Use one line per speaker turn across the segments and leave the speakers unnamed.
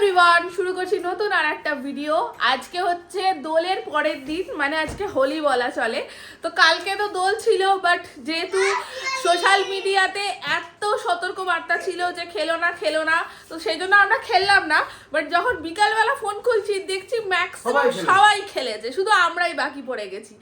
Everyone, শুরু করছি নতুন আর একটা ভিডিও। আজকে হচ্ছে দোলের পরের দিন, মানে আজকে হোলি বলা চলে। তো কালকে তো দোল ছিল, বাট যেহেতু সোশ্যাল মিডিয়াতে এত সতর্ক বার্তা ছিল যে খেলো না, তো সেই জন্য আমরা খেললাম না। বাট যখন বিকালবেলা ফোন খুলছি দেখছি ম্যাক্সিমাম সবাই খেলেছে, শুধু আমরাই বাকি পড়ে গেছি।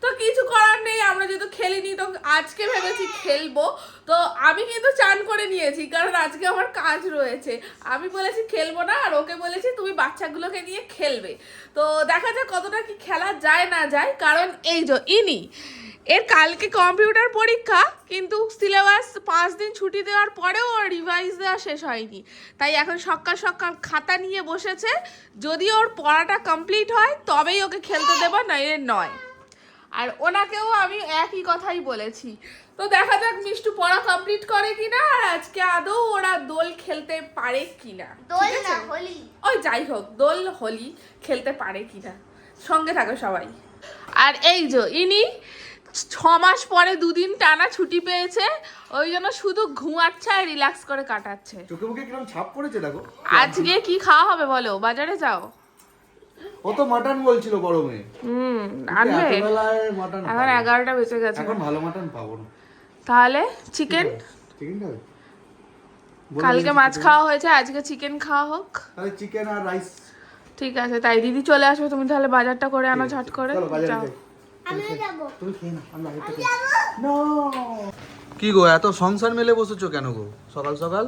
তো কিছু করার নেই, আমরা যেহেতু খেলিনি তো আজকে ভেবেছি খেলবো। তো আমি কিন্তু চান করে নিয়েছি, কারণ আজকে আমার কাজ রয়েছে। আমি বলেছি খেলবো না, আর ওকে বলেছি তুমি বাচ্চাগুলোকে নিয়ে খেলবে। তো দেখা যাক কতটা কি খেলা যায় না যায়, কারণ এই যে এর কালকে কম্পিউটার পরীক্ষা, কিন্তু সিলেবাস 5 দিন ছুটি দেওয়ার পরেও ওর রিভাইজ দেওয়া শেষ হয়নি। তাই এখন সকাল সকাল খাতা নিয়ে বসেছে। যদি ওর পড়াটা কমপ্লিট হয় তবেই ওকে খেলতে দেবো, নইলে নয়। আর ওনাকেও আমি একই কথাই বলেছি। তো দেখা যাক মিষ্টু পড়া কমপ্লিট করে কিনা, আর আজকে আদৌ ওরা দোল খেলতে পারে কিনা।
দোল না হোলি,
ওই যাই হোক, দোল হোলি খেলতে পারে কিনা। সঙ্গে থাকো সবাই। আর এই যে ইনি 6 মাস পরে 2 দিন টানা ছুটি পেয়েছে, ওই জন্য শুধু ঘুমাচ্ছে আর রিল্যাক্স করে কাটাচ্ছে।
চোখে মুখে কিরকম ছাপ পড়েছে দেখো।
আজকে কি খাওয়া হবে বলো? বাজারে যাও।
ও তো মাটন বলছিল গরমে।
আনবে?
মাটন
এখন 11টা বেজে গেছে।
এখন ভালো মাটন পাবো না।
তাহলে চিকেন?
চিকেন খাবে?
কালকে মাছ খাওয়া হয়েছে, আজকে চিকেন খাওয়া হোক।
তাহলে চিকেন আর রাইস।
ঠিক আছে, তাই দিদি চলে আসবে, তুমি তাহলে বাজারটা করে আনো ঝট করে।
চলো বাজারে
যাও।
যাই।
আমি যাব।
তুমি খেয়ে নাও, আমি বাইরে থেকে। নো। কি গো এত সংসার মেলে বসেছো কেন গো সকাল সকাল?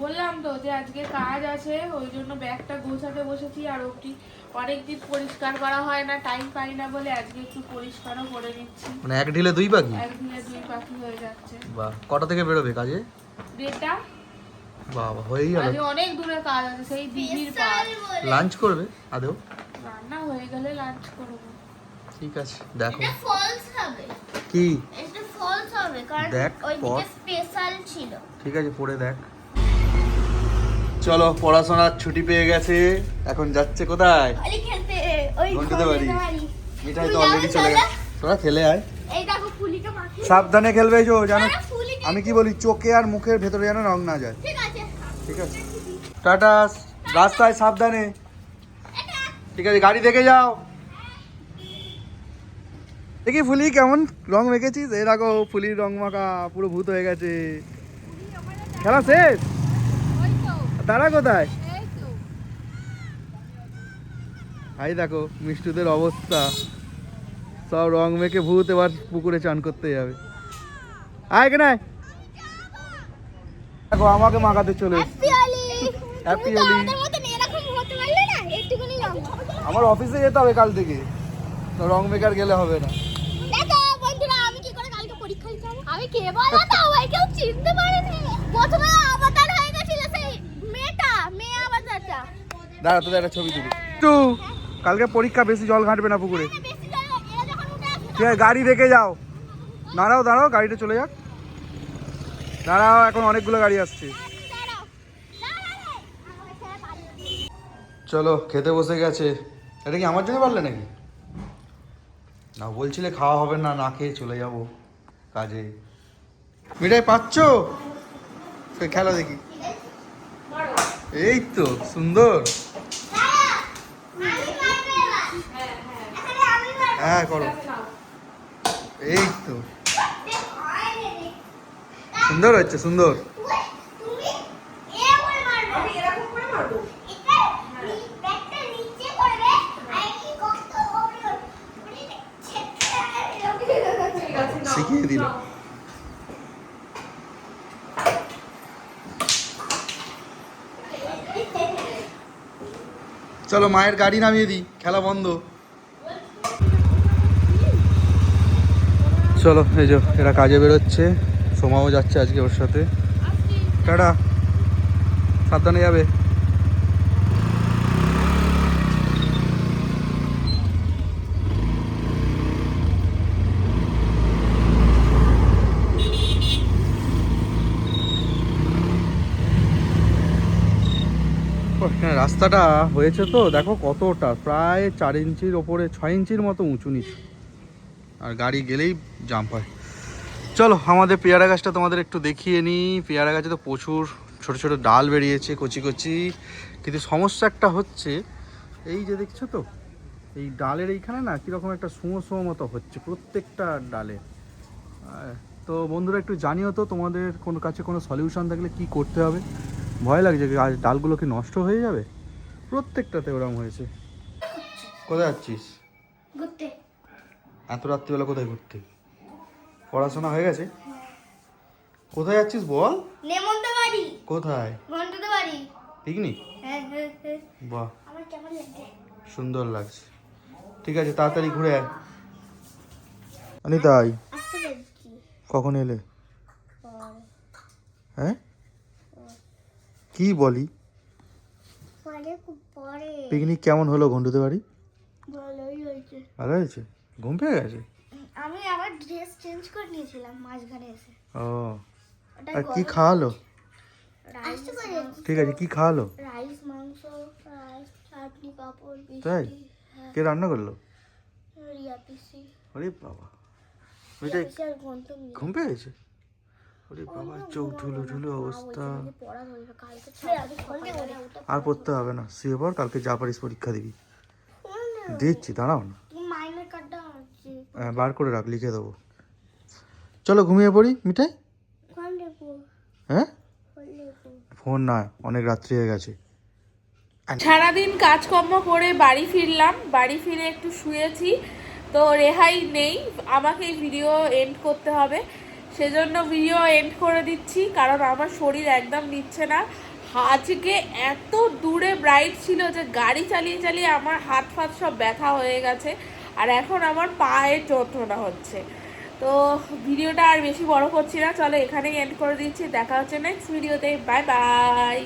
বললাম তো যে আজকে কাজ আছে, ওই জন্য ব্যাগটা গোছাতে বসেছি। আর ওটি অনেকদিন পরিষ্কার করা হয় না, টাইম পাই না বলে আজকে একটু পরিষ্কারও করে নিচ্ছি।
মানে এক ঢিলে দুই পাখি?
একদিনে 2 পাখি হয়ে যাচ্ছে।
বাহ, কটা থেকে বেরোবে কাজে?
1:30।
বাবা হয়েই গেল।
আজকে অনেক দূরে কাজ আছে, সেই দিদির কাজ।
লাঞ্চ করবে আদেও?
রান্না হয়ে গেলে লাঞ্চ করব।
ঠিক আছে দেখো।
এটা ফলস হবে।
কি?
এটা ফলস হবে কারণ
দেখ,
ওইদিকে স্পেশাল ছিল।
ঠিক আছে পড়ে দেখ। চলো পড়াশোনার ছুটি পেয়ে গেছে, এখন যাচ্ছে কোথায়?
হোলি খেলতে। ওই
ঘন্টুদের বাড়ি।
বাড়ি।
মিঠাই তো অলরেডি চলে গেছে। তোরা খেলে আয়।
এই দেখো ফুলিকে মাখি।
সাবধানে খেলবে জো, জানো
আরে ফুলিকে।
আমি কি বলি, চোখে আর মুখের ভেতরে যেন রং না যায়।
ঠিক আছে।
ঠিক আছে টাটা, রাস্তায় সাবধানে। ঠিক আছে গাড়ি দেখে যাও। দেখি ফুলি কেমন রং মেখেছিস। এই দেখো ফুলির রং মাখা পুরো ভূত হয়ে গেছে। খেলা শেষ? তারা কোথায়? এই দেখো মিষ্টুদের অবস্থা, সব রং মেখে ভূত এবার পুকুরে চান করতে যাবে। আয় কেন দেখো আমাকে মাখাতে চলে এসেছে। হ্যাপি হোলি।
আমাদের মতন এরকম হতে পারলে না, একটুখানি রং।
আমার অফিসে যেতে হবে কাল থেকে, তো রং মেকার গেলে হবে না।
দেখো বন্ধুরা, আমি কি করে কালকে পরীক্ষা দিতে হবে? আমি কে বলো তো, ওই কেউ চিনতে পারেনি। প্রথমে অবতার হয়ে গেছিল সেই মেয়ে অবতারটা।
দাঁড়া তোদের একটা ছবি তুলি। টু কালকে পরীক্ষা, বেশি জল ঘাঁটবে না পুকুরে।
বেশি জল, এরা যখন উঠে আসবে।
ঠিক আছে গাড়ি দেখে যাও। দাঁড়াও গাড়িটা চলে যাক। দাঁড়াও এখন অনেকগুলো গাড়ি আসছে।
দাঁড়াও, দাঁড়াও, আমাকে ছেড়ে পালিয়ে।
চলো খেতে বসে গেছে। এটা কি আমার জন্য পারলে নাকি? না বলছিলে খাওয়া হবে না, না খেয়ে চলে যাব কাজে। মিঠাই পাচ্ছ? খেলো দেখি। এই তো সুন্দর। হ্যাঁ করো। এই তো সুন্দর হচ্ছে, সুন্দর। শিখিয়ে দিল। চলো মায়ের গাড়ি নামিয়ে দিই, খেলা বন্ধ। চলো এই যে এরা কাজে বেরোচ্ছে, সোমাও যাচ্ছে আজকে ওর সাথে। টাটা, সাবধানে যাবে। রাস্তাটা হয়েছে তো দেখো কতটা, প্রায় 4 ইঞ্চির ওপরে, 6 ইঞ্চির মতো উঁচু নিচু, আর গাড়ি গেলেই জাম্প হয়। চলো আমাদের পেয়ারা গাছটা তোমাদের একটু দেখিয়ে নিই। পেয়ারা গাছে তো প্রচুর ছোট ছোট ডাল বেরিয়েছে, কচি কচি। কিন্তু সমস্যা একটা হচ্ছে, এই যে দেখছো তো, এই ডালের এইখানে না কীরকম একটা সুমো সুমো মতো হচ্ছে প্রত্যেকটা ডালে। তো বন্ধুরা একটু জানিও তো তোমাদের কোনো কাছে কোনো সলিউশন থাকলে কি করতে হবে। ভয় লাগছে আজ ডালগুলো কি নষ্ট হয়ে যাবে, প্রত্যেকটাতে ওরকম হয়েছে। কোথায় যাচ্ছিস
ঘুরতে?
এত রাত্রিবেলা কোথায় ঘুরতে? পড়াশোনা হয়ে গেছে? কোথায় যাচ্ছিস বল?
নেমন্ত বাড়ি।
কোথায়?
ঘন্টাতে বাড়ি।
পিকনিক?
হ্যাঁ হ্যাঁ হ্যাঁ।
বাহ,
আমার কেমন লাগছে?
সুন্দর লাগছে। ঠিক আছে, তাড়াতাড়ি ঘুরে আয়। তাই
আসতে যাচ্ছি।
কখন এলে? হ্যাঁ কি বলি?
পরে খুব পরে।
পিকনিক কেমন হলো ঘন্টুতে বাড়ি?
ভালোই হয়েছে।
ভালো হয়েছে? ঘুম পেয়ে গেছে?
আমি আবার ড্রেস চেঞ্জ করে নিয়েছিলাম মাঝখানে এসে।
ও, আর কি খাওয়ালো?
আসতে পারে।
ঠিক আছে, কি খাওয়ালো?
রাইস, মাংস, রাইস, চাটনি, পাপড়,
তাই?
মিষ্টি। হ্যাঁ,
কে রান্না করলো?
রিয়া পিসি।
ওরে বাবা, ওইটাই
পিসি আর গন্তব্য।
ঘুম পেয়ে গেছে? ওরে বাবা, চোখ ঝুলো ঝুলো অবস্থা।
পড়া ধরবে কালকে।
আর পড়তে হবে না, শুয়ে পর, কালকে যা পারিস পরীক্ষা দিবি। দিচ্ছি, দাঁড়াও না।
মাইনের কার্ডটা আছে।
হ্যাঁ, বার করে রাখ, লিখে দেবো। চলো ঘুমিয়ে পড়ি মিঠাই।
কোন দেখো?
হ্যাঁ,
কোন দেখো?
ফোন না, অনেক রাত্রি হয়ে গেছে।
সারাদিন কাজকর্ম করে বাড়ি ফিরলাম, বাড়ি ফিরে একটু শুয়েছি। তো রেহাই নেই, আমাকে এই ভিডিও এন্ড করতে হবে, সেজন্য ভিডিও এন্ড করে দিচ্ছি, কারণ আমার শরীর একদম নিচ্ছে না। আজকে এত দূরে ব্রাইড ছিল যে গাড়ি চালিয়ে চালিয়ে আমার হাত ফাত সব ব্যথা হয়ে গেছে, আর এখন আমার পায়ে যন্ত্রণা হচ্ছে। তো ভিডিওটা আর বেশি বড় করছি না, চলো এখানেই এন্ড করে দিচ্ছি। দেখা হচ্ছে নেক্সট ভিডিওতে, বাই বাই।